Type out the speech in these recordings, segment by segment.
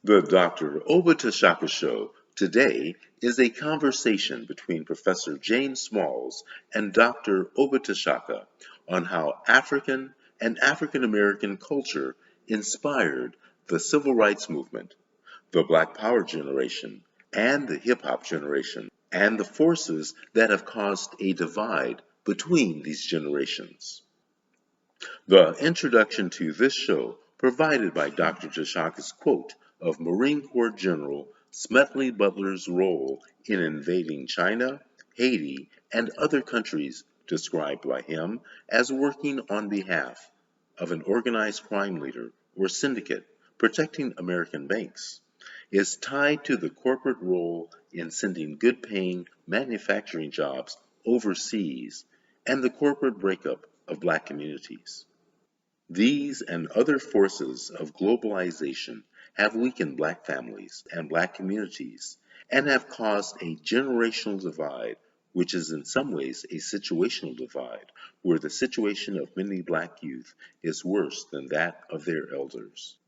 The Dr. Oba T'Shaka Show today is a conversation between Professor James Smalls and Dr. Oba T'Shaka on how African and African American culture inspired the Civil Rights Movement, the Black Power generation, and the Hip Hop generation, and the forces that have caused a divide between these generations. The introduction to this show provided by Dr. T'Shaka's quote of Marine Corps General Smedley Butler's role in invading China, Haiti, and other countries described by him as working on behalf of an organized crime leader or syndicate protecting American banks, is tied to the corporate role in sending good-paying manufacturing jobs overseas and the corporate breakup of black communities. These and other forces of globalization have weakened black families and black communities and have caused a generational divide, which is in some ways a situational divide, where the situation of many black youth is worse than that of their elders.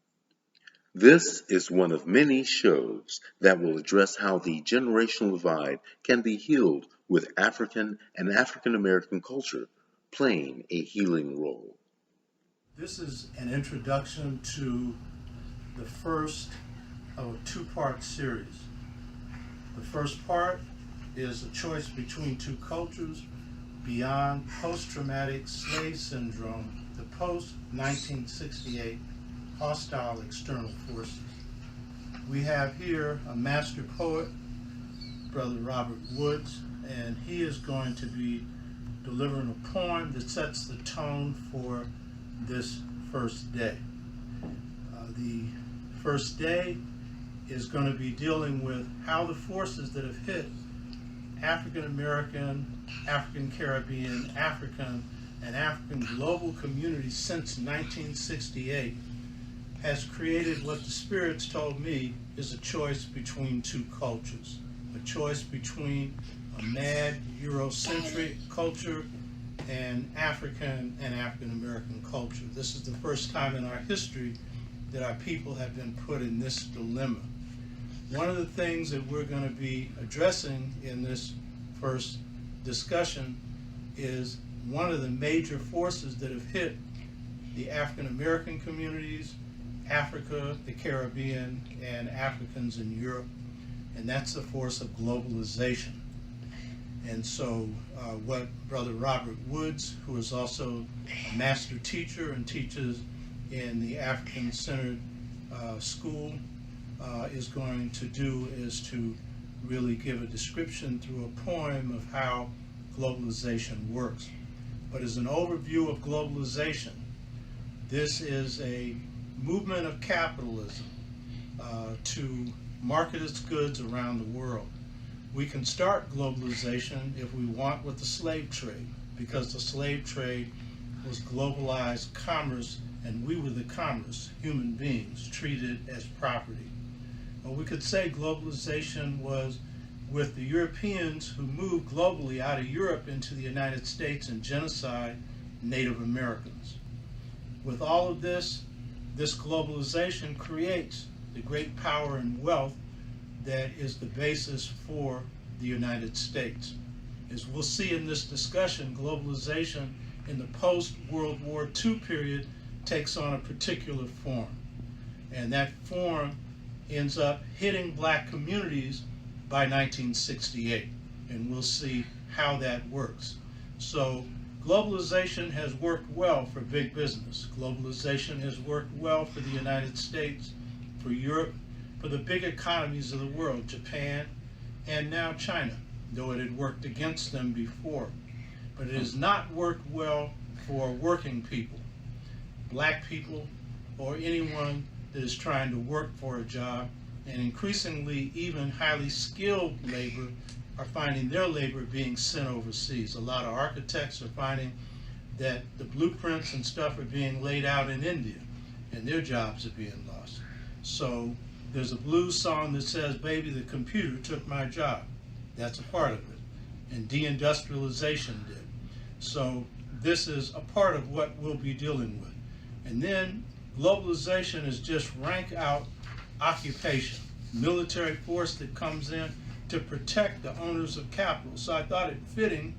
This is one of many shows that will address how the generational divide can be healed with African and African American culture playing a healing role. This is an introduction to the first of a two-part series. The first part is a choice between two cultures beyond post-traumatic slave syndrome, the post-1968 hostile external forces. We have here a master poet, Brother Robert Woods, and he is going to be delivering a poem that sets the tone for this first day. The first day is going to be dealing with how the forces that have hit African American, African Caribbean, African, and African global communities since 1968 has created what the spirits told me is a choice between two cultures, a choice between a mad Eurocentric culture and African American culture. This is the first time in our history that our people have been put in this dilemma. One of the things that we're going to be addressing in this first discussion is one of the major forces that have hit the African American communities, Africa, the Caribbean, and Africans in Europe, and that's the force of globalization. And so what Brother Robert Woods, who is also a master teacher and teaches in the African-centered school, is going to do is to really give a description through a poem of how globalization works. But as an overview of globalization, this is a movement of capitalism to market its goods around the world. We can start globalization if we want with the slave trade, because the slave trade was globalized commerce, and we were the commerce, human beings, treated as property. Or we could say globalization was with the Europeans who moved globally out of Europe into the United States and genocide Native Americans. With all of this, this globalization creates the great power and wealth that is the basis for the United States. As we'll see in this discussion, globalization in the post-World War II period takes on a particular form. And that form ends up hitting black communities by 1968. And we'll see how that works. So globalization has worked well for big business. Globalization has worked well for the United States, for Europe, for the big economies of the world, Japan, and now China, though it had worked against them before. But it has not worked well for working people, black people, or anyone that is trying to work for a job, and increasingly even highly skilled labor are finding their labor being sent overseas. A lot of architects are finding that the blueprints and stuff are being laid out in India, and their jobs are being lost. So there's a blues song that says, "Baby, the computer took my job." That's a part of it. And deindustrialization did. So this is a part of what we'll be dealing with. And then globalization is just rank out occupation, military force that comes in to protect the owners of capital. So I thought it fitting,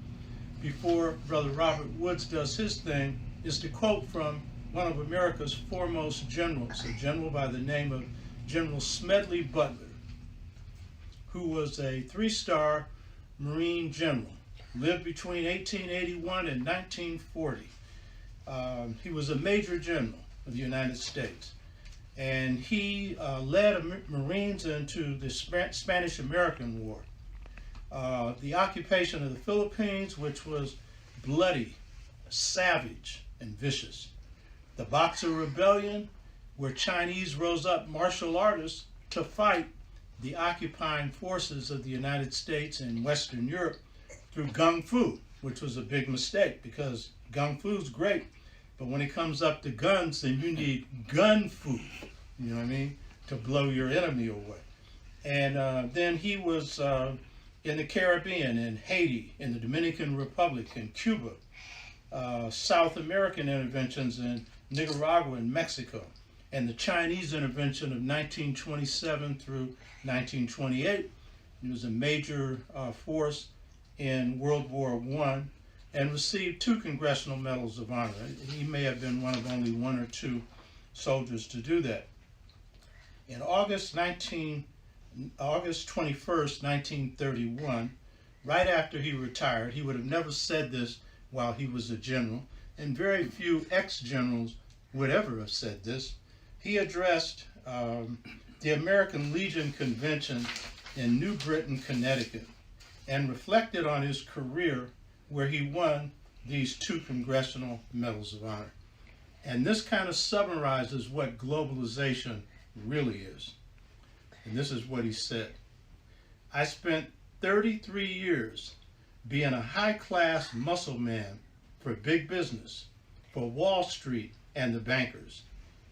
before Brother Robert Woods does his thing, is to quote from one of America's foremost generals, a general by the name of General Smedley Butler, who was a 3-star Marine general, lived between 1881 and 1940. He was a major general of the United States, and he led Marines into the Spanish-American War, the occupation of the Philippines, which was bloody, savage, and vicious. The Boxer Rebellion, where Chinese rose up martial artists to fight the occupying forces of the United States and Western Europe through Gung Fu, which was a big mistake, because Gung Fu's great, but when it comes up to guns, then you need gun fu, you know what I mean, to blow your enemy away. And then he was in the Caribbean, in Haiti, in the Dominican Republic, in Cuba, South American interventions in Nicaragua and Mexico, and the Chinese intervention of 1927 through 1928. He was a major force in World War I and received 2 Congressional Medals of Honor. He may have been one of only 1 or 2 soldiers to do that. In August 21st, 1931, right after he retired, he would have never said this while he was a general, and very few ex-generals would ever have said this. He addressed the American Legion Convention in New Britain, Connecticut, and reflected on his career, where he won these 2 Congressional Medals of Honor. And this kind of summarizes what globalization really is. And this is what he said: I spent 33 years being a high-class muscle man for big business, for Wall Street and the bankers.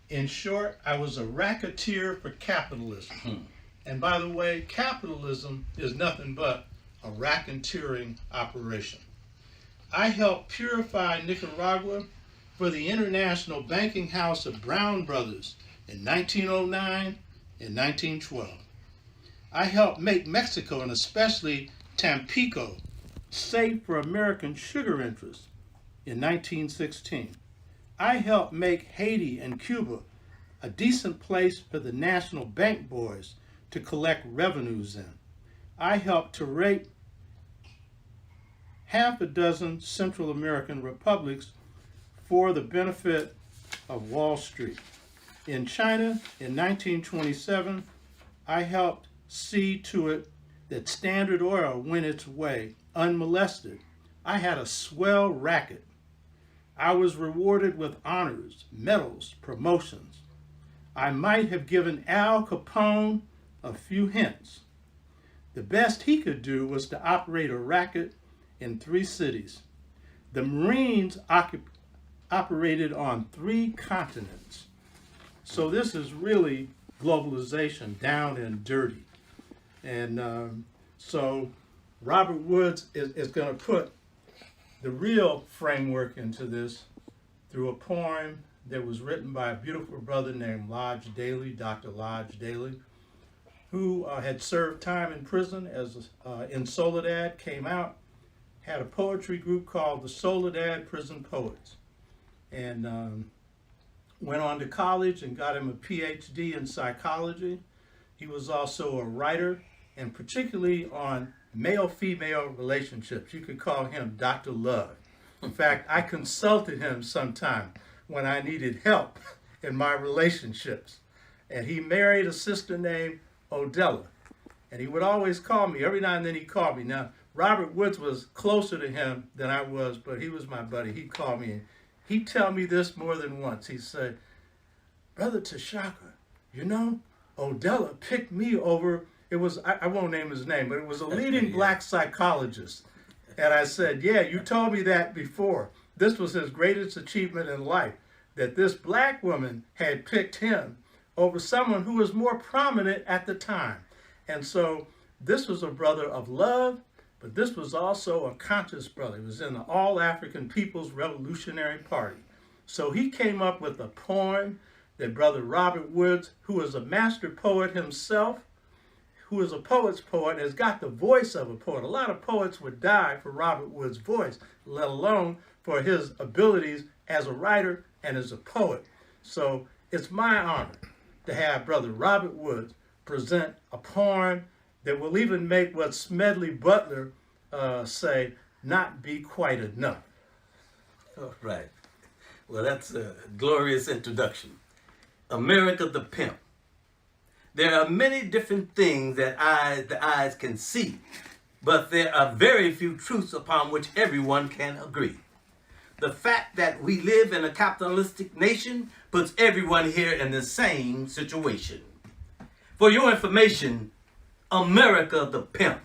In short, I was a racketeer for capitalism. And by the way, capitalism is nothing but a racketeering operation. I helped purify Nicaragua for the International Banking House of Brown Brothers in 1909 and 1912. I helped make Mexico, and especially Tampico, safe for American sugar interests in 1916. I helped make Haiti and Cuba a decent place for the national bank boys to collect revenues in. I helped to rape half a dozen Central American republics for the benefit of Wall Street. In China, in 1927, I helped see to it that Standard Oil went its way unmolested. I had a swell racket. I was rewarded with honors, medals, promotions. I might have given Al Capone a few hints. The best he could do was to operate a racket in 3 cities. The Marines operated on 3 continents. So this is really globalization down and dirty. And so Robert Woods is going to put the real framework into this through a poem that was written by a beautiful brother named Lodge Daly, Dr. Lodge Daly, who had served time in prison as in Soledad, came out, had a poetry group called the Soledad Prison Poets, and went on to college and got him a PhD in psychology. He was also a writer, and particularly on male-female relationships. You could call him Dr. Love. In fact, I consulted him sometime when I needed help in my relationships. And he married a sister named Odella. And he would always call me. Every now and then he called me. Now, Robert Woods was closer to him than I was, but he was my buddy. He'd call me, and he'd tell me this more than once. He said, Brother T'Shaka, you know, Odella picked me over. It was, I won't name his name, but it was a leading black psychologist. And I said, yeah, you told me that before. This was his greatest achievement in life, that this black woman had picked him over someone who was more prominent at the time. And so this was a brother of love, but this was also a conscious brother. He was in the All African People's Revolutionary Party. So he came up with a poem that Brother Robert Woods, who is a master poet himself, who is a poet's poet, has got the voice of a poet. A lot of poets would die for Robert Woods' voice, let alone for his abilities as a writer and as a poet. So it's my honor to have Brother Robert Woods present a poem that will even make what Smedley Butler say not be quite enough. All right. Well, that's a glorious introduction. America the Pimp. There are many different things that the eyes can see, but there are very few truths upon which everyone can agree. The fact that we live in a capitalistic nation puts everyone here in the same situation. For your information, America the Pimp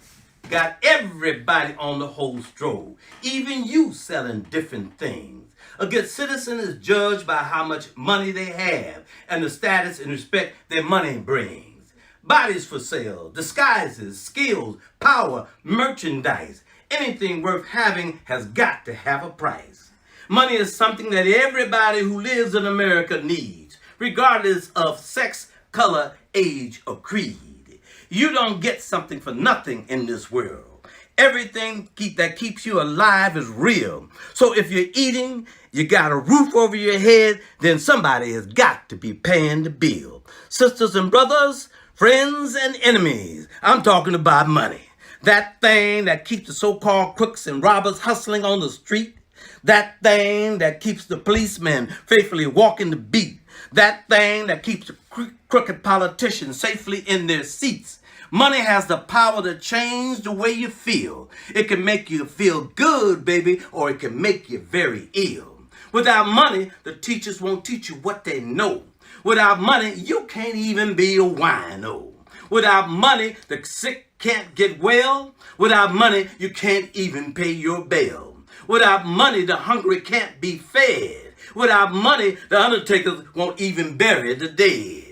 got everybody on the whole stroll, even you selling different things. A good citizen is judged by how much money they have and the status and respect their money brings. Bodies for sale, disguises, skills, power, merchandise. Anything worth having has got to have a price. Money is something that everybody who lives in America needs, regardless of sex, color, age, or creed. You don't get something for nothing in this world. Everything that keeps you alive is real. So if you're eating, you got a roof over your head, then somebody has got to be paying the bill. Sisters and brothers, friends and enemies, I'm talking about money. That thing that keeps the so-called crooks and robbers hustling on the street. That thing that keeps the policemen faithfully walking the beat. That thing that keeps the crooked politicians safely in their seats. Money has the power to change the way you feel. It can make you feel good, baby, or it can make you very ill. Without money, the teachers won't teach you what they know. Without money, you can't even be a wino. Without money, the sick can't get well. Without money, you can't even pay your bill. Without money, the hungry can't be fed. Without money, the undertakers won't even bury the dead.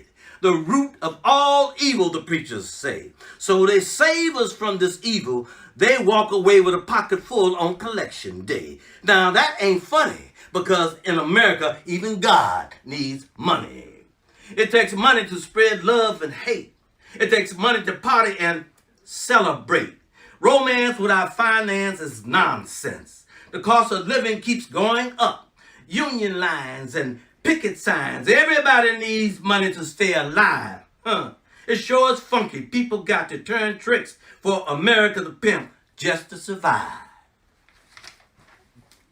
The root of all evil, the preachers say. So they save us from this evil. They walk away with a pocket full on collection day. Now that ain't funny, because in America, even God needs money. It takes money to spread love and hate. It takes money to party and celebrate. Romance without finance is nonsense. The cost of living keeps going up. Union lines and picket signs. Everybody needs money to stay alive. It sure is funky. People got to turn tricks for America the Pimp just to survive.